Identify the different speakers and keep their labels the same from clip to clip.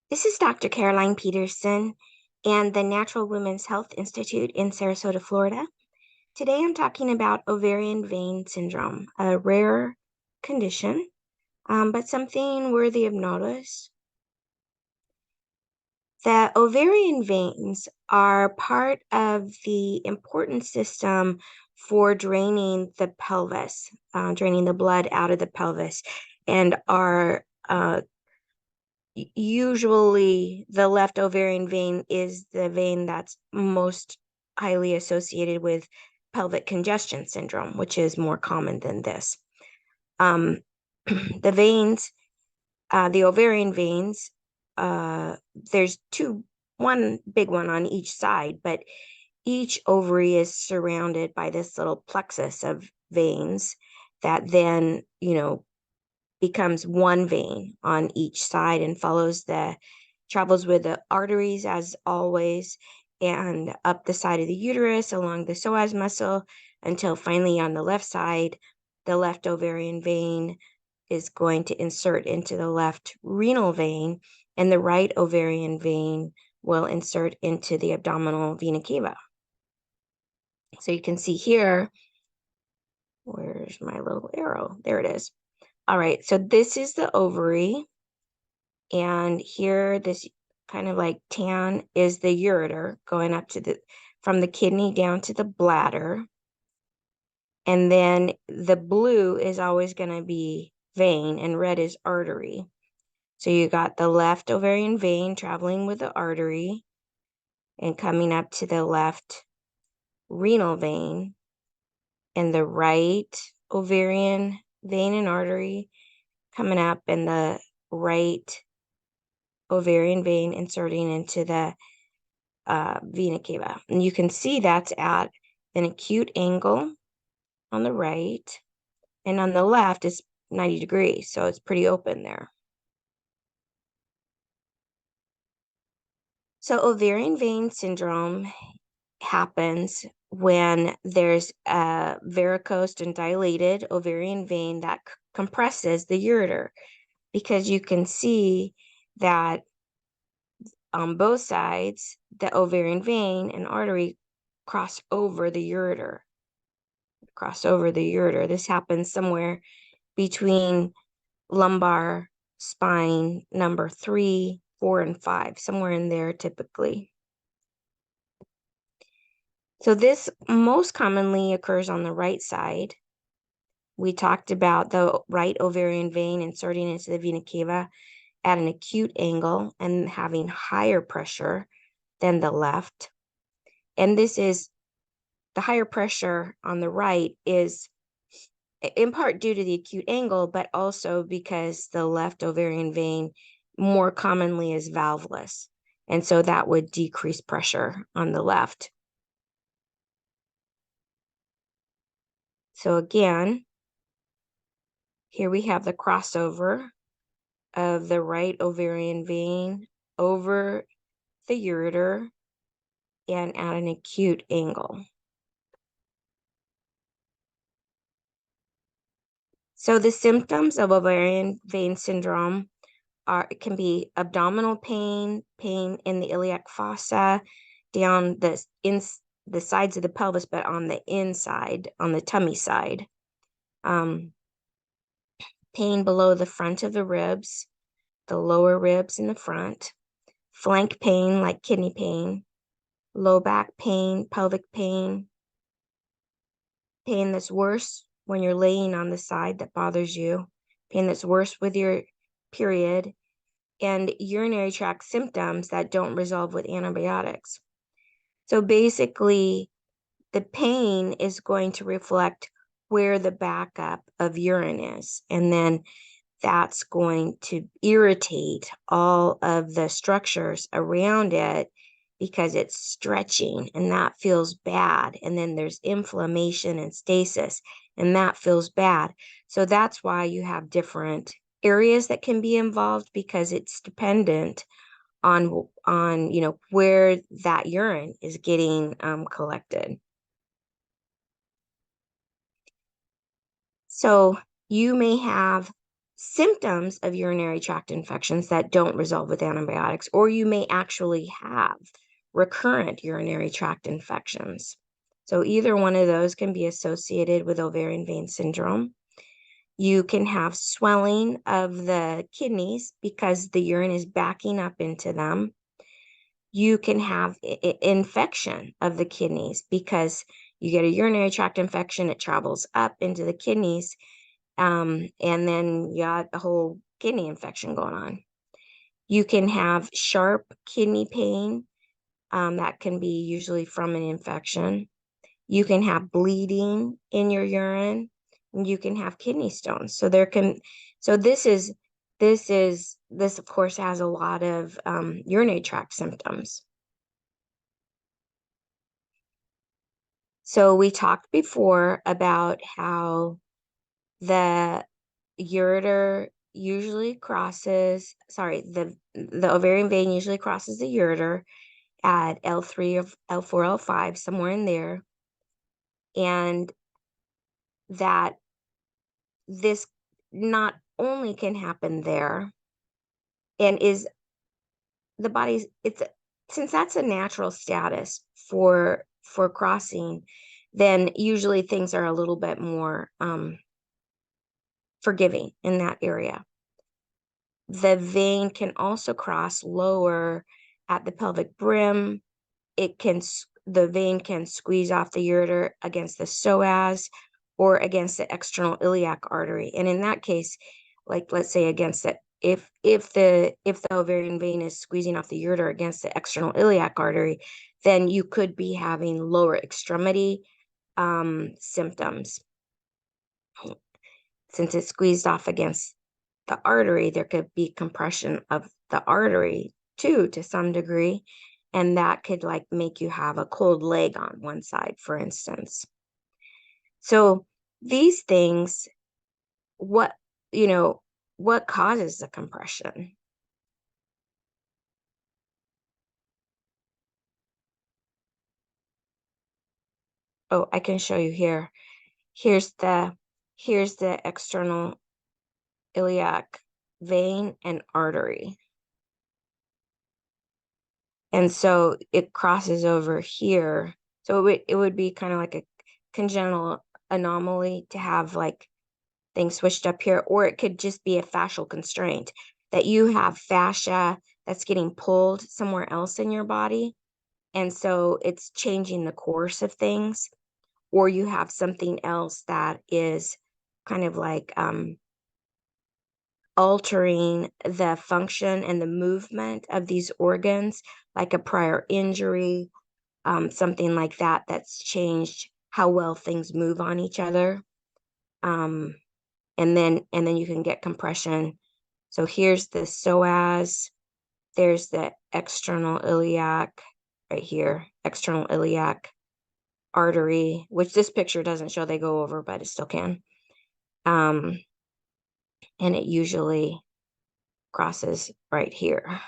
Speaker 1: This is Dr. Caroline Peterson and the Natural Women's Health Institute in Sarasota, Florida. Today I'm talking about ovarian vein syndrome, a rare condition, but something worthy of notice. The ovarian veins are part of the important system for draining the pelvis, draining the blood out of the pelvis, and are usually the left ovarian vein is the vein that's most highly associated with pelvic congestion syndrome, which is more common than this. The veins, the ovarian veins, there's one big one on each side, but each ovary is surrounded by this little plexus of veins that then, becomes one vein on each side and travels with the arteries as always, and up the side of the uterus along the psoas muscle until finally on the left side, the left ovarian vein is going to insert into the left renal vein, and the right ovarian vein will insert into the abdominal vena cava. So you can see here, where's my little arrow? There it is. All right, so this is the ovary, and here this kind of like tan is the ureter going up to from the kidney down to the bladder. And then the blue is always going to be vein and red is artery. So you got the left ovarian vein traveling with the artery and coming up to the left renal vein, and the right ovarian vein and artery coming up, and the right ovarian vein inserting into the vena cava. And you can see that's at an acute angle on the right, and on the left is 90 degrees, so it's pretty open there. So ovarian vein syndrome happens when there's a varicose and dilated ovarian vein that compresses the ureter, because you can see that on both sides, the ovarian vein and artery cross over the ureter. This happens somewhere between lumbar spine number 3, 4, and 5, somewhere in there typically. So this most commonly occurs on the right side. We talked about the right ovarian vein inserting into the vena cava at an acute angle and having higher pressure than the left. And this is the higher pressure on the right is in part due to the acute angle, but also because the left ovarian vein more commonly is valveless. And so that would decrease pressure on the left. So again, here we have the crossover of the right ovarian vein over the ureter and at an acute angle. So the symptoms of ovarian vein syndrome can be abdominal pain, pain in the iliac fossa, down the sides of the pelvis, but on the inside, on the tummy side. Pain below the front of the ribs, the lower ribs in the front, flank pain like kidney pain, low back pain, pelvic pain, pain that's worse when you're laying on the side that bothers you, pain that's worse with your period, and urinary tract symptoms that don't resolve with antibiotics. So basically, the pain is going to reflect where the backup of urine is, and then that's going to irritate all of the structures around it because it's stretching, and that feels bad. And then there's inflammation and stasis, and that feels bad. So that's why you have different areas that can be involved, because it's dependent on where that urine is getting collected. So you may have symptoms of urinary tract infections that don't resolve with antibiotics, or you may actually have recurrent urinary tract infections. So either one of those can be associated with ovarian vein syndrome. You can have swelling of the kidneys because the urine is backing up into them. You can have infection of the kidneys because you get a urinary tract infection, it travels up into the kidneys, and then you got a whole kidney infection going on. You can have sharp kidney pain, that can be usually from an infection. You can have bleeding in your urine, and you can have kidney stones. So this of course has a lot of urinary tract symptoms. So we talked before about how the ureter usually crosses, sorry, the ovarian vein usually crosses the ureter at L3 of L4, L5, somewhere in there, and that this not only can happen there and is the body's it's since that's a natural status for crossing, then usually things are a little bit more forgiving in that area. The vein can also cross lower at the pelvic brim. The vein can squeeze off the ureter against the psoas or against the external iliac artery. And in that case, like let's say against it, if the ovarian vein is squeezing off the ureter against the external iliac artery, then you could be having lower extremity symptoms. Since it's squeezed off against the artery, there could be compression of the artery too, to some degree. And that could like make you have a cold leg on one side, for instance. So these things, what, what causes the compression? Oh, I can show you here. Here's the, here's the external iliac vein and artery. And so it crosses over here. So it would be kind of like a congenital anomaly to have like things switched up here, or it could just be a fascial constraint that you have fascia that's getting pulled somewhere else in your body. And so it's changing the course of things, or you have something else that is kind of like altering the function and the movement of these organs, like a prior injury, something like that, that's changed how well things move on each other. And then you can get compression. So here's the psoas, there's the external iliac right here, external iliac artery, which this picture doesn't show, they go over, but it still can. And it usually crosses right here.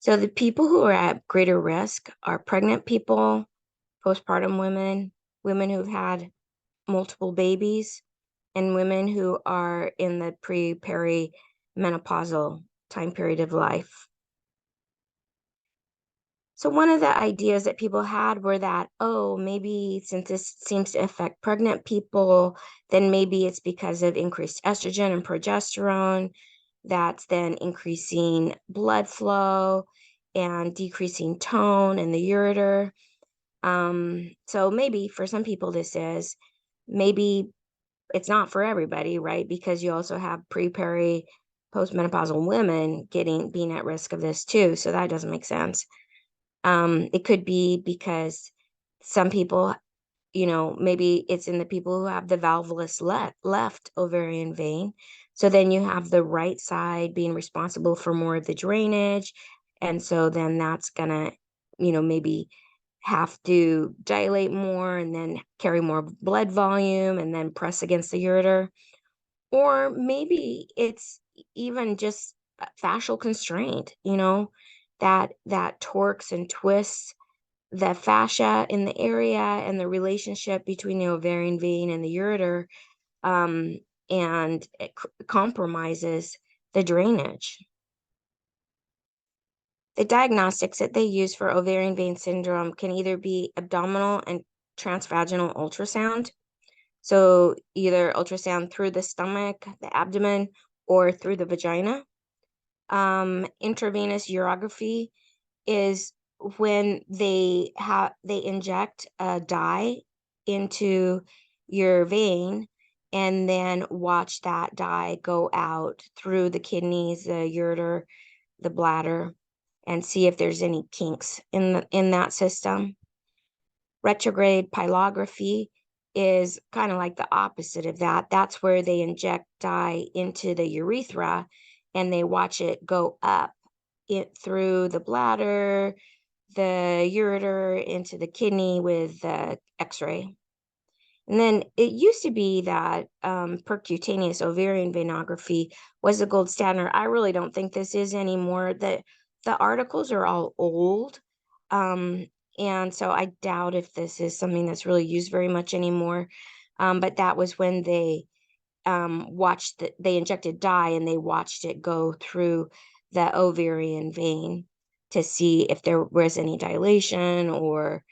Speaker 1: So the people who are at greater risk are pregnant people, postpartum women, women who've had multiple babies, and women who are in the peri-menopausal time period of life. So one of the ideas that people had were that, oh, maybe since this seems to affect pregnant people, then maybe it's because of increased estrogen and progesterone that's then increasing blood flow and decreasing tone in the ureter. So maybe for some people this is, maybe it's not for everybody, right? Because you also have peri, postmenopausal women being at risk of this too. So that doesn't make sense. It could be because some people, maybe it's in the people who have the valvulus left ovarian vein. So then you have the right side being responsible for more of the drainage. And so then that's gonna, maybe have to dilate more and then carry more blood volume and then press against the ureter. Or maybe it's even just fascial constraint, that torques and twists the fascia in the area and the relationship between the ovarian vein and the ureter, um, and it compromises the drainage. The diagnostics that they use for ovarian vein syndrome can either be abdominal and transvaginal ultrasound, so either ultrasound through the stomach, the abdomen, or through the vagina. Intravenous urography is when they inject a dye into your vein and then watch that dye go out through the kidneys, the ureter, the bladder, and see if there's any kinks in that system. Retrograde pylography is kind of like the opposite of that. That's where they inject dye into the urethra and they watch it go up through the bladder, the ureter, into the kidney with the x-ray. And then it used to be that percutaneous ovarian venography was the gold standard. I really don't think this is anymore. The articles are all old. Um, and so I doubt if this is something that's really used very much anymore. But that was when they they injected dye and they watched it go through the ovarian vein to see if there was any dilation or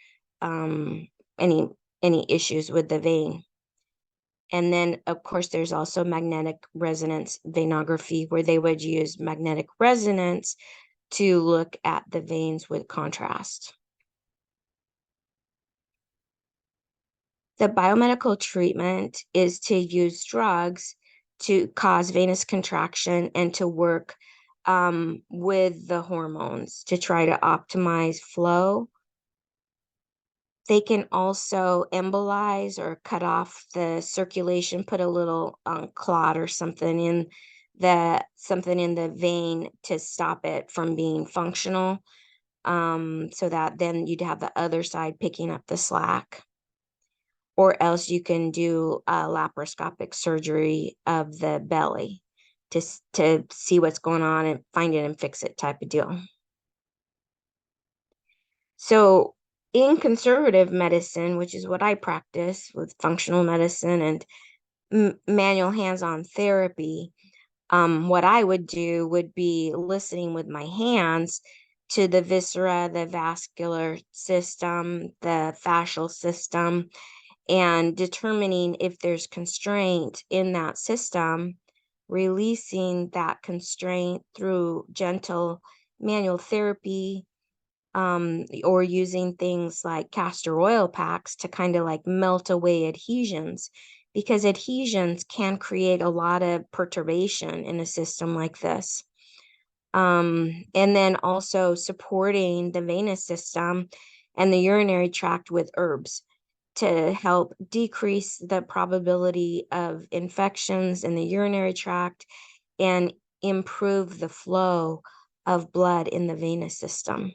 Speaker 1: um, any any issues with the vein. And then, of course, there's also magnetic resonance venography, where they would use magnetic resonance to look at the veins with contrast. The biomedical treatment is to use drugs to cause venous contraction and to work with the hormones to try to optimize flow. They can also embolize or cut off the circulation, put a little clot or something in the vein to stop it from being functional, so that then you'd have the other side picking up the slack. Or else you can do a laparoscopic surgery of the belly to see what's going on and find it and fix it type of deal. So in conservative medicine, which is what I practice with functional medicine and manual hands-on therapy, what I would do would be listening with my hands to the viscera, the vascular system, the fascial system, and determining if there's constraint in that system, releasing that constraint through gentle manual therapy, or using things like castor oil packs to kind of like melt away adhesions, because adhesions can create a lot of perturbation in a system like this. And then also supporting the venous system and the urinary tract with herbs to help decrease the probability of infections in the urinary tract and improve the flow of blood in the venous system.